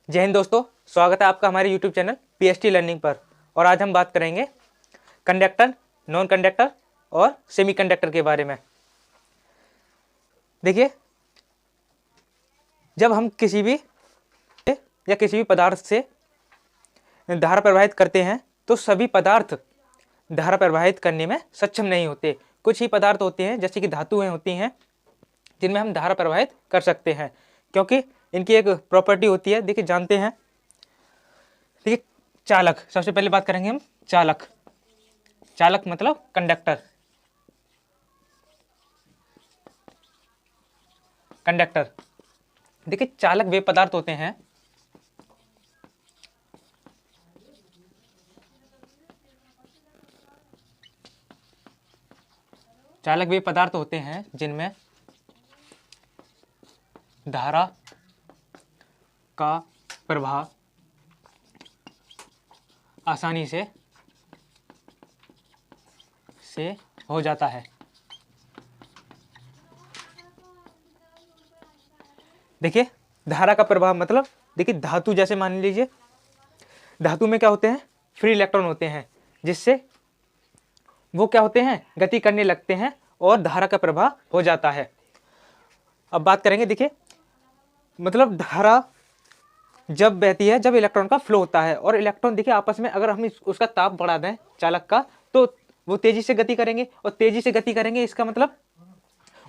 जय हिंद दोस्तों, स्वागत है आपका हमारे YouTube चैनल PST लर्निंग पर। और आज हम बात करेंगे कंडक्टर, नॉन कंडक्टर और सेमीकंडक्टर के बारे में। देखिए, जब हम किसी भी पदार्थ से धारा प्रवाहित करते हैं तो सभी पदार्थ धारा प्रवाहित करने में सक्षम नहीं होते। कुछ ही पदार्थ होते हैं जैसे कि धातुएं होती हैं जिनमें हम धारा प्रवाहित कर सकते हैं, क्योंकि इनकी एक प्रॉपर्टी होती है। देखिए, जानते हैं। देखिए, चालक, सबसे पहले बात करेंगे हम चालक। चालक मतलब कंडक्टर। कंडक्टर, देखिए, चालक वे पदार्थ होते हैं जिनमें धारा का प्रवाह आसानी से हो जाता है। देखिए, धारा का प्रवाह मतलब, देखिए, धातु जैसे मान लीजिए, धातु में क्या होते हैं, फ्री इलेक्ट्रॉन होते हैं, जिससे वो क्या होते हैं, गति करने लगते हैं और धारा का प्रवाह हो जाता है। अब बात करेंगे, देखिए, मतलब धारा जब बहती है जब इलेक्ट्रॉन का फ्लो होता है, और इलेक्ट्रॉन, देखिए, आपस में अगर हम उसका ताप बढ़ा दें चालक का, तो वो तेजी से गति करेंगे, और तेजी से गति करेंगे इसका मतलब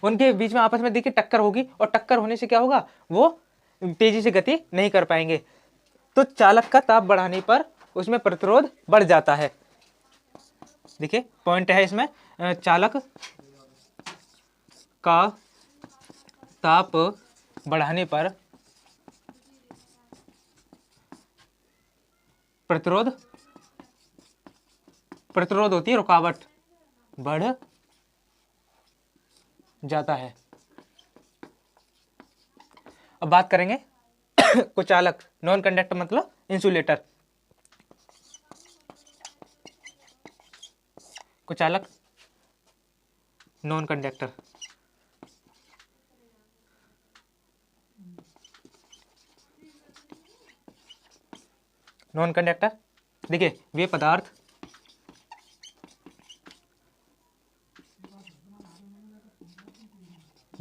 उनके बीच में आपस में, देखिए, टक्कर होगी, और टक्कर होने से क्या होगा, वो तेजी से गति नहीं कर पाएंगे। तो चालक का ताप बढ़ाने पर उसमें प्रतिरोध बढ़ जाता है। देखिए, पॉइंट है इसमें, चालक का ताप बढ़ाने पर प्रतिरोध होती है, रुकावट बढ़ जाता है। अब बात करेंगे कुचालक, नॉन कंडक्टर मतलब इंसुलेटर। कुचालक, नॉन कंडक्टर। नॉन कंडक्टर, देखिए, वे पदार्थ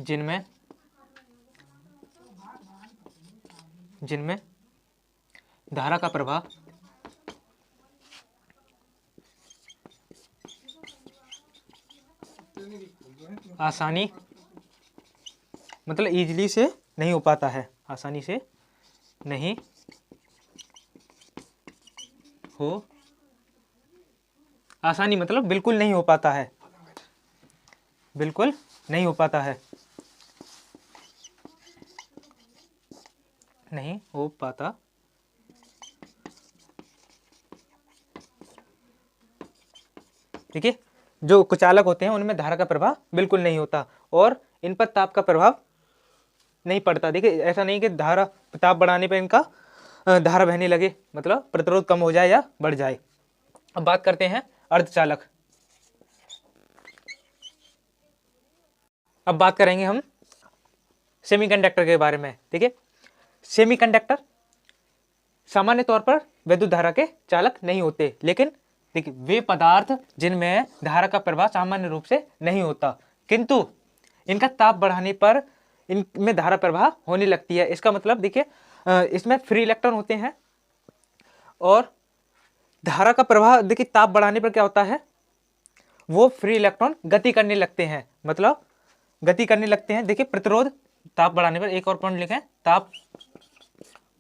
जिनमें धारा का प्रवाह आसानी मतलब इजीली से नहीं हो पाता है, आसानी से नहीं हो, आसानी मतलब बिल्कुल नहीं हो पाता है, बिल्कुल नहीं हो पाता है, नहीं हो पाता। देखिए, जो कुचालक होते हैं उनमें धारा का प्रभाव बिल्कुल नहीं होता और इन पर ताप का प्रभाव नहीं पड़ता। देखिए, ऐसा नहीं कि ताप बढ़ाने पर इनका धारा बहने लगे, मतलब प्रतिरोध कम हो जाए या बढ़ जाए। अब बात करते हैं अर्धचालक। अब बात करेंगे हम सेमीकंडक्टर के बारे में। देखिए, सेमीकंडक्टर सामान्य तौर पर विद्युत धारा के चालक नहीं होते, लेकिन देखिए, वे पदार्थ जिनमें धारा का प्रवाह सामान्य रूप से नहीं होता, किंतु इनका ताप बढ़ाने पर इनमें धारा प्रवाह होने लगती है। इसका मतलब, देखिए, इसमें फ्री इलेक्ट्रॉन होते हैं और धारा का प्रवाह, देखिए, ताप बढ़ाने पर क्या होता है, वो फ्री इलेक्ट्रॉन गति करने लगते हैं, मतलब गति करने लगते हैं। देखिए, प्रतिरोध, ताप बढ़ाने पर, एक और पॉइंट लिखें, ताप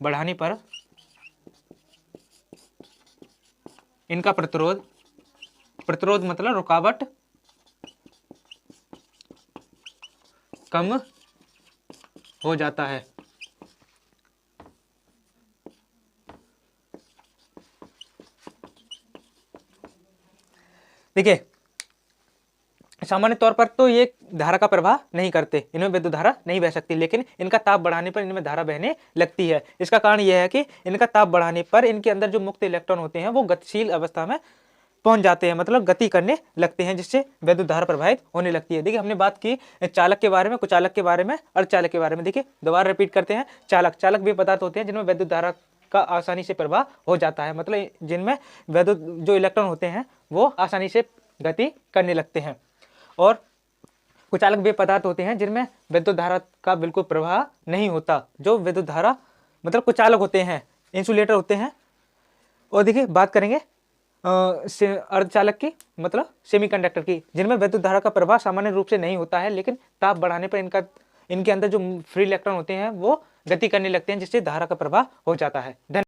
बढ़ाने पर इनका प्रतिरोध मतलब रुकावट कम हो जाता है। देखिए, सामान्य तौर पर तो ये धारा का प्रवाह नहीं करते, इनमें विद्युत धारा नहीं बह सकती, लेकिन इनका ताप बढ़ाने पर इनमें धारा बहने लगती है। इसका कारण यह है कि इनका ताप बढ़ाने पर इनके अंदर जो मुक्त इलेक्ट्रॉन होते हैं वो गतिशील अवस्था में पहुंच जाते हैं, मतलब गति करने लगते हैं, जिससे विद्युत धारा प्रवाहित होने लगती है। देखिए हमने बात की चालक के बारे में, कुचालक के बारे में, अर्धचालक के बारे में। देखिए दोबारा रिपीट करते हैं। चालक वे पदार्थ होते हैं जिनमें विद्युत धारा का आसानी से प्रवाह हो जाता है, मतलब जिनमें विद्युत जो इलेक्ट्रॉन होते हैं वो आसानी से गति करने लगते हैं। और कुचालक वे पदार्थ होते हैं जिनमें विद्युत धारा का बिल्कुल प्रवाह नहीं होता, जो विद्युत धारा मतलब कुचालक होते हैं, इंसुलेटर होते हैं। और देखिए बात करेंगे अर्धचालक की, मतलब सेमीकंडक्टर की, जिनमें विद्युत धारा का प्रवाह सामान्य रूप से नहीं होता है, लेकिन ताप बढ़ाने पर इनके अंदर जो फ्री इलेक्ट्रॉन होते हैं वो गति करने लगते हैं, जिससे धारा का प्रवाह हो जाता है।